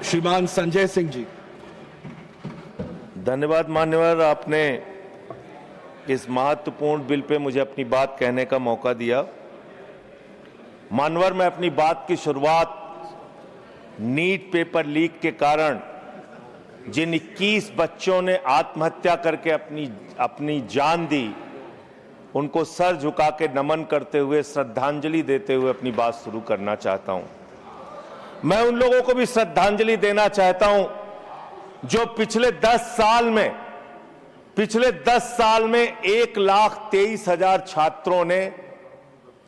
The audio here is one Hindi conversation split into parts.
श्रीमान संजय सिंह जी। धन्यवाद मान्यवर, आपने इस महत्वपूर्ण बिल पे मुझे अपनी बात कहने का मौका दिया। मान्यवर, मैं अपनी बात की शुरुआत नीट पेपर लीक के कारण जिन 21 बच्चों ने आत्महत्या करके अपनी जान दी, उनको सर झुका के नमन करते हुए, श्रद्धांजलि देते हुए अपनी बात शुरू करना चाहता हूं। मैं उन लोगों को भी श्रद्धांजलि देना चाहता हूं जो पिछले 10 साल में 1,23,000 छात्रों ने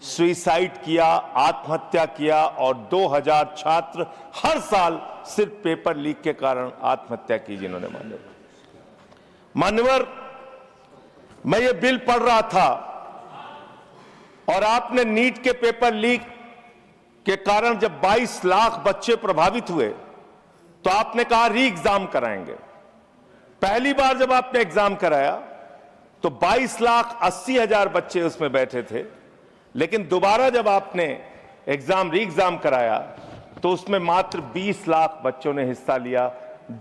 सुसाइड किया, आत्महत्या किया, और 2,000 छात्र हर साल सिर्फ पेपर लीक के कारण आत्महत्या की जिन्होंने। मान्यवर, मैं ये बिल पढ़ रहा था और आपने नीट के पेपर लीक के कारण जब 22 लाख बच्चे प्रभावित हुए तो आपने कहा री एग्जाम कराएंगे। पहली बार जब आपने एग्जाम कराया तो 22,80,000 बच्चे उसमें बैठे थे, लेकिन दोबारा जब आपने री एग्जाम कराया तो उसमें मात्र 20 लाख बच्चों ने हिस्सा लिया।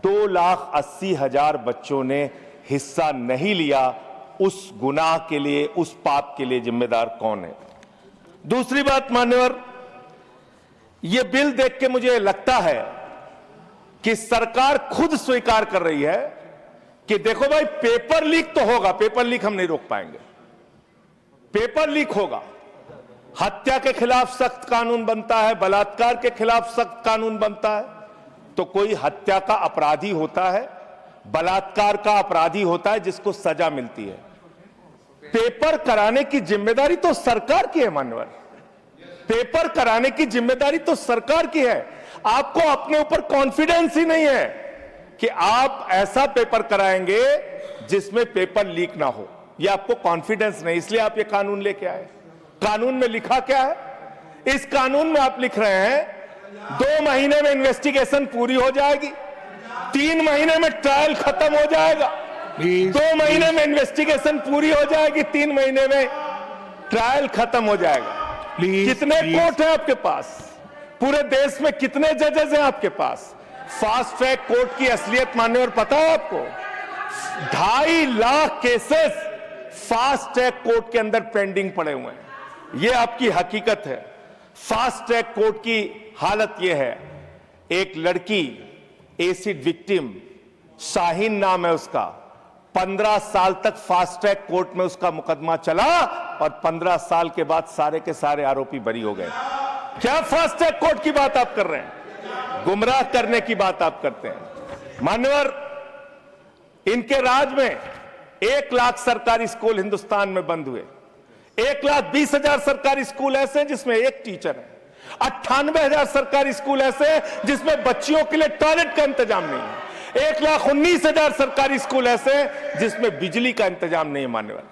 2,80,000 बच्चों ने हिस्सा नहीं लिया। उस गुनाह के लिए, उस पाप के लिए जिम्मेदार कौन है? दूसरी बात मान्यवर, यह बिल देख के मुझे लगता है कि सरकार खुद स्वीकार कर रही है कि देखो भाई, पेपर लीक तो होगा, पेपर लीक हम नहीं रोक पाएंगे, पेपर लीक होगा। हत्या के खिलाफ सख्त कानून बनता है, बलात्कार के खिलाफ सख्त कानून बनता है। तो कोई हत्या का अपराधी होता है, बलात्कार का अपराधी होता है जिसको सजा मिलती है। पेपर कराने की जिम्मेदारी तो सरकार की है मान्यवर, पेपर कराने की जिम्मेदारी तो सरकार की है। आपको अपने ऊपर कॉन्फिडेंस ही नहीं है कि आप ऐसा पेपर कराएंगे जिसमें पेपर लीक ना हो। यह आपको कॉन्फिडेंस नहीं, इसलिए आप ये कानून लेके आए। कानून में लिखा क्या है? इस कानून में आप लिख रहे हैं 2 महीने में इन्वेस्टिगेशन पूरी हो जाएगी, 3 महीने में ट्रायल खत्म हो जाएगा। 2 महीने में इन्वेस्टिगेशन पूरी हो जाएगी, 3 महीने में ट्रायल खत्म हो जाएगा। कितने कोर्ट हैं आपके पास? पूरे देश में कितने जजेस हैं आपके पास? फास्ट ट्रैक कोर्ट की असलियत मान्यवर पता है आपको? 2.5 lakh cases fast track court के अंदर पेंडिंग पड़े हुए हैं। यह आपकी हकीकत है। फास्ट ट्रैक कोर्ट की हालत यह है, एक लड़की एसिड विक्टिम, शाहीन नाम है उसका, 15 साल तक फास्ट ट्रैक कोर्ट में उसका मुकदमा चला और 15 साल के बाद सारे के सारे आरोपी बरी हो गए। क्या फास्ट ट्रैक कोर्ट की बात आप कर रहे हैं? गुमराह करने की बात आप करते हैं। मान्यवर, इनके राज में 1 लाख सरकारी स्कूल हिंदुस्तान में बंद हुए। 1,20,000 सरकारी स्कूल ऐसे हैं जिसमें एक टीचर है। 98,000 सरकारी स्कूल ऐसे हैं जिसमें बच्चियों के लिए टॉयलेट का इंतजाम नहीं है। 1,19,000 सरकारी स्कूल ऐसे हैं जिसमें बिजली का इंतजाम नहीं है। मान्यवर,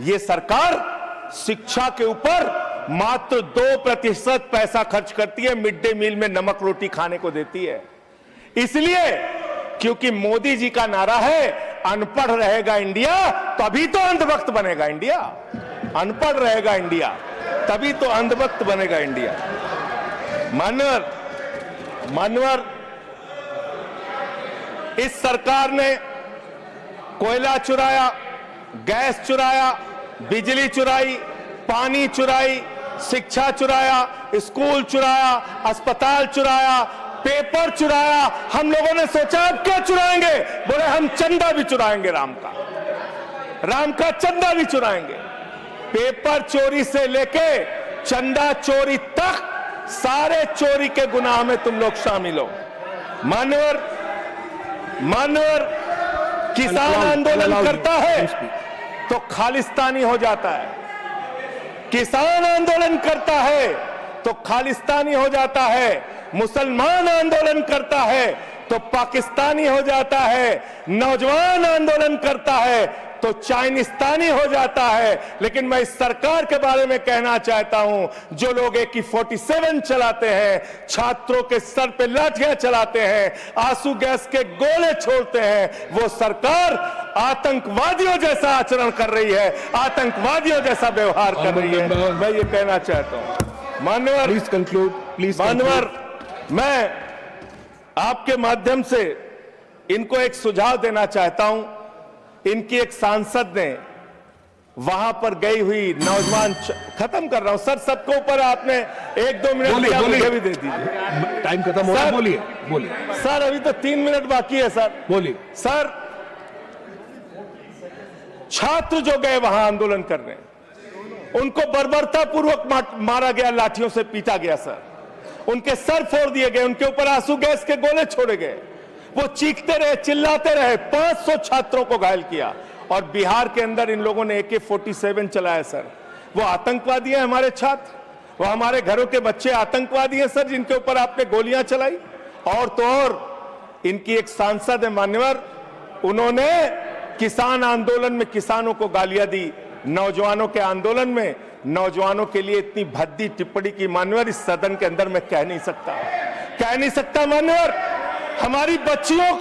यह सरकार शिक्षा के ऊपर मात्र 2% पैसा खर्च करती है, मिड डे मील में नमक रोटी खाने को देती है। इसलिए क्योंकि मोदी जी का नारा है अनपढ़ रहेगा इंडिया तभी तो अंधभक्त बनेगा इंडिया। अनपढ़ रहेगा इंडिया तभी तो अंधभक्त बनेगा इंडिया। मान्यवर, इस सरकार ने कोयला चुराया, गैस चुराया, बिजली चुराई, पानी चुराई, शिक्षा चुराया, स्कूल चुराया, अस्पताल चुराया, पेपर चुराया। हम लोगों ने सोचा अब क्या चुराएंगे? बोले हम चंदा भी चुराएंगे, राम का चंदा भी चुराएंगे। पेपर चोरी से लेके चंदा चोरी तक सारे चोरी के गुनाह में तुम लोग शामिल हो। मान्यवर, किसान आंदोलन करता है तो खालिस्तानी हो जाता है। किसान आंदोलन करता है तो खालिस्तानी हो जाता है। मुसलमान आंदोलन करता है तो पाकिस्तानी हो जाता है। नौजवान आंदोलन करता है तो चाइनिस्तानी हो जाता है। लेकिन मैं इस सरकार के बारे में कहना चाहता हूं, जो लोग AK-47 चलाते हैं, छात्रों के सर पे लाठियां चलाते हैं, आंसू गैस के गोले छोड़ते हैं, वो सरकार आतंकवादियों जैसा आचरण कर रही है, आतंकवादियों जैसा व्यवहार कर रही है। मैं ये कहना चाहता हूं। मान्यवर, प्लीज कंक्लूड, प्लीज। मान्यवर, मैं आपके माध्यम से इनको एक सुझाव देना चाहता हूं। इनकी एक सांसद ने वहां पर गई हुई नौजवान, खत्म कर रहा हूं सर, सबको ऊपर आपने 1-2 मिनट मुझे भी दे दीजिए, टाइम खत्म हो रहा है, बोलिए बोलिए सर, अभी तो 3 मिनट बाकी है सर, बोलिए सर। छात्र जो गए वहां आंदोलन करने, उनको बर्बरता पूर्वक मारा गया, लाठियों से पीटा गया सर, उनके सर फोड़ दिए गए, उनके ऊपर आंसू गैस के गोले छोड़े गए, वो चीखते रहे, चिल्लाते रहे, 500 छात्रों को घायल किया। और बिहार के अंदर इन लोगों ने AK-47 चलाया सर। वो आतंकवादी हैं हमारे छात्र, वो हमारे घरों के बच्चे आतंकवादी हैं सर, जिनके ऊपर आपने गोलियां चलाई। और तो और इनकी एक सांसद है मान्यवर, उन्होंने किसान आंदोलन में किसानों को गालियां दी, नौजवानों के आंदोलन में नौजवानों के लिए इतनी भद्दी टिप्पणी की मान्यवर, इस सदन के अंदर मैं कह नहीं सकता मान्यवर। हमारी बच्चियों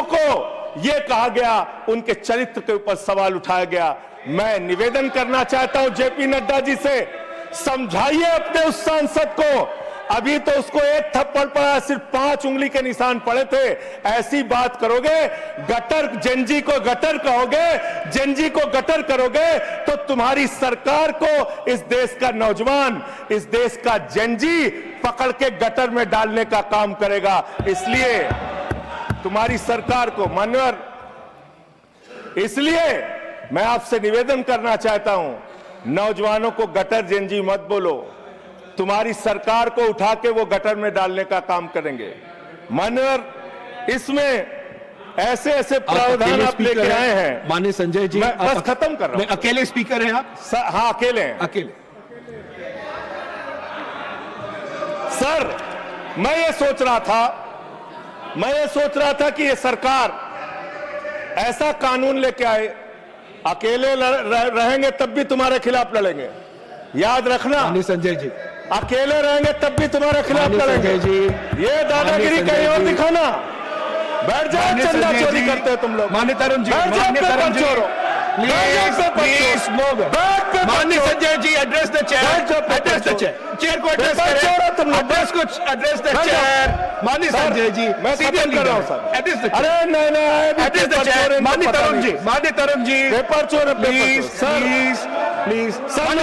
को यह कहा गया, उनके चरित्र के ऊपर सवाल उठाया गया। मैं निवेदन करना चाहता हूं JP नड्डा जी से, समझाइए अपने उस सांसद को। अभी तो उसको एक थप्पड़ पड़ा, सिर्फ 5 उंगली के निशान पड़े थे। ऐसी बात करोगे, गटर जेनजी को गटर कहोगे, जेनजी को गटर करोगे, तो तुम्हारी सरकार को इस देश का नौजवान, इस देश का जेनजी पकड़ के गटर में डालने का काम करेगा। इसलिए तुम्हारी सरकार को मान्यवर, इसलिए मैं आपसे निवेदन करना चाहता हूं, नौजवानों को गटर जेनजी मत बोलो, तुम्हारी सरकार को उठा के वो गटर में डालने का काम करेंगे मान्यवर। इसमें ऐसे प्रावधान आप लेके आए हैं। माननीय संजय जी, मैं बस खत्म कर रहा हूं। अकेले स्पीकर हैं आप? हाँ, अकेले हैं। अकेले। सर, मैं ये सोच रहा था कि ये सरकार ऐसा कानून लेके आए, अकेले रहेंगे तब भी तुम्हारे खिलाफ लड़ेंगे, याद रखना। माननीय संजय जी, अकेले रहेंगे तब भी तुम्हारे खिलाफ लड़ेंगे। ये दादागिरी कहीं और दिखाना। बैठ जाओ, चंदा चोरी करते हो तुम लोग। माननीय तरुण जी, माननीय Sanjay ji, address the chair, chair को एड्रेस करें, एड्रेस द चेयर। माननीय संजय जी, मैं सीरियल कर रहा हूं सर, अरे नहीं, एड्रेस द चेयर। माननीय तरुण जी, पेपर चोर, प्लीज सर, मैं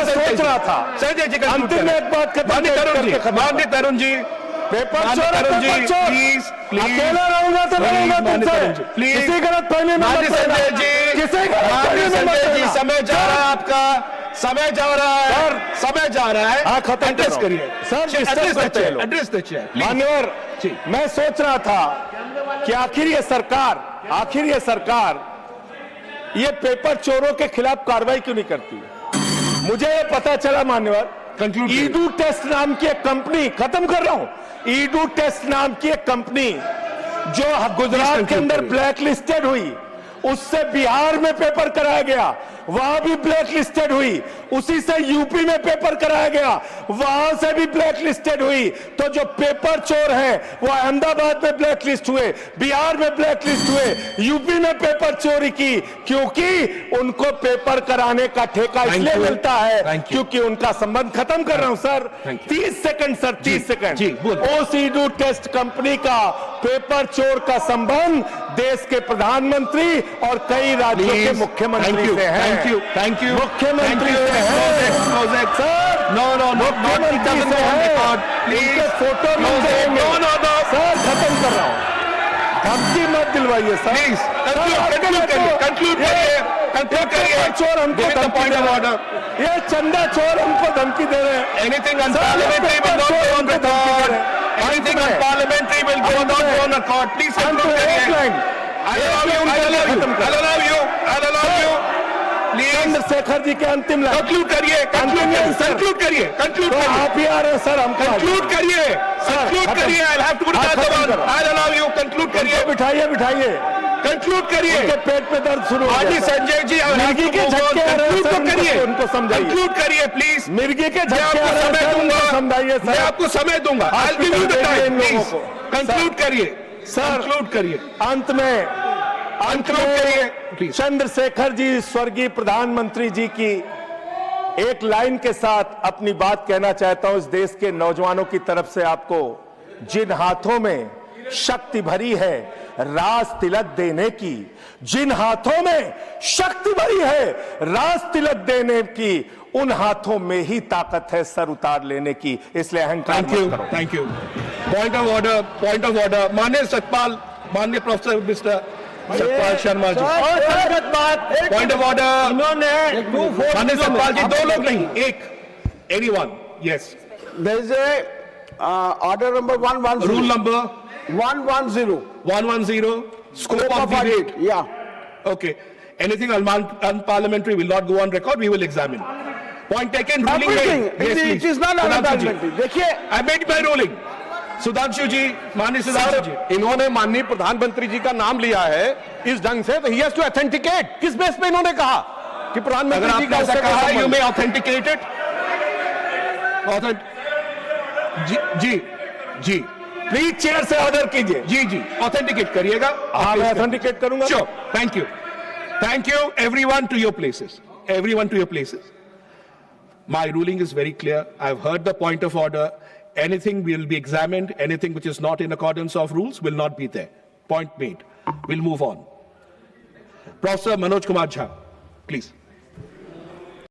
सोच रहा था संजय जी, अंतिम में एक बात माननीय तरुण जी, पेपर चोर, प्लीज, अकेला रहूंगा तो रहूंगा तुमसे, किसी गलत फहमी में मत पड़ना। संजय जी, समय जा रहा है आपका, समय जा रहा है। हाँ, खत्म एड्रेस करिए सर, एड्रेस द चेयर। मान्यवर, मैं सोच रहा था कि आखिर ये सरकार ये पेपर चोरों के खिलाफ कार्रवाई क्यों नहीं करती। मुझे ये पता चला मान्यवर, ईडू टेस्ट नाम की एक कंपनी, खत्म कर रहा हूं, ईडू टेस्ट नाम की एक कंपनी जो गुजरात के अंदर ब्लैक लिस्टेड हुई, उससे बिहार में पेपर कराया गया, वहां भी ब्लैक लिस्टेड हुई, उसी से यूपी में पेपर कराया गया, वहां से भी ब्लैक लिस्टेड हुई। तो जो पेपर चोर हैं वो अहमदाबाद में ब्लैक लिस्ट हुए, बिहार में ब्लैक लिस्ट हुए, यूपी में पेपर चोरी की, क्योंकि उनको पेपर कराने का ठेका इसलिए मिलता है क्योंकि उनका संबंध, खत्म कर रहा हूं सर, 30 सेकंड सर, 30 सेकंड। उस ईडू टेस्ट कंपनी का पेपर चोर का संबंध देश के प्रधानमंत्री और कई राज्यों के मुख्यमंत्री से है। थैंक यू मुख्यमंत्री से है सर, मुख्यमंत्री से है, प्लीज फोटो सर, खत्म कर रहा हूं, धमकी मत दिलवाइए सर, कंक्लूड करिए। चोर हमको धमकी दे रहे हैं, ये चंदा चोर हमको धमकी दे रहे हैं। Anything unparliamentary will not go on record, anything unparliamentary will not go on record. Please conclude करिए। चंद्रशेखर जी के अंतिम लाइन कंक्लूड करिए। आप ही आ रहे हैं सर, हम कंक्लूड करिए। I have to allow you, conclude करिए। बिठाइए, कंक्लूड करिए। पेट पे दर्द शुरू हो गया संजय जी, मिर्गी के झटके आ रहे हैं सर, करिए, उनको समझाइए, कंक्लूड करिए प्लीज। मिर्गी के झटके आ रहे हैं सर, उनको समझाइए सर, मैं आपको समय दूंगा, I'll give you the time, please। Conclude करिए सर, कंक्लूड करिए। अंत में चंद्रशेखर जी, स्वर्गीय प्रधानमंत्री जी की एक लाइन के साथ अपनी बात कहना चाहता हूं, इस देश के नौजवानों की तरफ से आपको जिन हाथों में शक्ति भरी है राज तिलक देने की, जिन हाथों में शक्ति भरी है राज तिलक देने की, उन हाथों में ही ताकत है सर उतार लेने की। इसलिए अहंकार थैंक यू, मत करो। Thank you. Point of order, point of order. माननीय सतपाल, माननीय professor mister Satpal Sharma ji, point of order. माननीय सतपाल जी, दो लोग नहीं, एक, anyone. Yes, There is a order number 110. Rule number 110. 110, scope of debate. Yeah. Okay. Anything unparliamentary will not go on record. We will examine. Point taken. Ruling Everything. made. Yes, It please. is not Sudhanshu ji. unparliamentary. देखिए, I made my ruling. Sudhanshu ji, माननीय सुधांशु जी, इन्होंने माननीय प्रधानमंत्री जी का नाम लिया है इस ढंग से, तो ही हैज टू ऑथेंटिकेट। किस बेस पे इन्होंने कहा कि अगर प्रधानमंत्री जी आपने का ऐसा उससे कहा, कोई you संबंध? may authenticate it. जी जी जी प्लीज चेयर से ऑर्डर कीजिए। जी जी, ऑथेंटिकेट करिएगा। हाँ, मैं ऑथेंटिकेट करूंगा। Sure. Thank you. Thank you, everyone, to your places. Everyone to your places. My ruling is very clear. I've heard the point of order. Anything will be examined. Anything which is not in accordance of rules will not be there. Point made. We'll move on. Professor Manoj Kumar Jha, please.